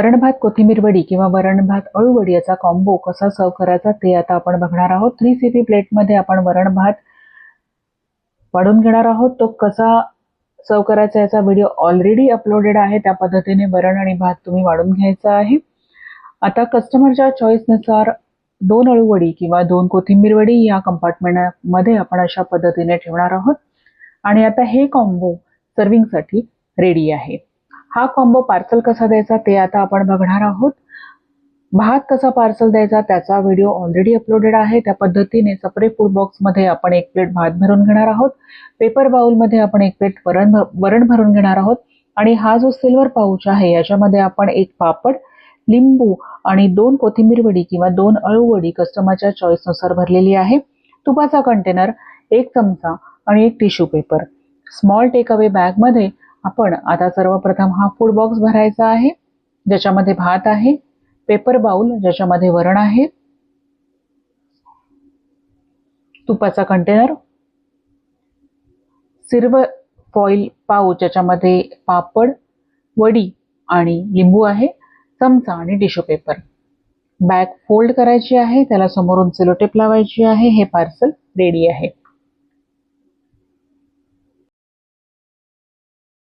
वरण भात कोथिंबीर वडी किंवा वरण भात अळू वडी याचा कॉम्बो कसा सर्व करायचा ते आता आपण बघणार आहोत। 3 CP प्लेटमध्ये आपण वरण भात वाढून घेणार आहोत। तो कसा सर्व करायचा याचा व्हिडिओ ऑलरेडी अपलोडेड आहे। त्या पद्धतीने वरण आणि भात तुम्ही वाढून घ्यायचा आहे। आता कस्टमरच्या चॉईसनुसार 2 अळू वडी किंवा 2 कोथिंबीर वडी या कंपार्टमेंटमध्ये आपण अशा पद्धतीने ठेवणार आहोत। आणि आता हे कॉम्बो सर्विंगसाठी रेडी आहे। हा कॉम्बो पार्सल कसा द्यायचा ते आता आपण बघणार आहोत। भात कसा पार्सल द्यायचा त्याचा व्हिडिओ ऑलरेडी अपलोडेड आहे। त्या पद्धतीने सेपरेट फूड बॉक्समध्ये आपण 1 प्लेट भात भरून घेणार आहोत। पेपर बाउलमध्ये आपण 1 प्लेट वरण भरून घेणार आहोत। आणि हा जो सिल्वर पाऊच आहे याच्यामध्ये आपण 1 पापड, लिंबू आणि 2 कोथिंबीर वडी किंवा 2 अळू वडी कस्टमरच्या चॉईसनुसार भरलेली आहे। तुपाचा कंटेनर, 1 चमचा आणि 1 tissue paper. Small take away बॅगमध्ये आपण आता सर्वप्रथम हा फूड बॉक्स भरायचा आहे, ज्याच्यामध्ये भात आहे, पेपर बाउल ज्याच्यामध्ये वरण आहे, तुपाचा कंटेनर, सिल्वर फॉइल पाऊच ज्याच्यामध्ये पापड, वडी आणि लिंबू आहे, चमचा आणि टिश्यू पेपर। बॅग फोल्ड करायची आहे, त्याला समोरून सेलो टेप लावायची आहे। हे पार्सल रेडी आहे।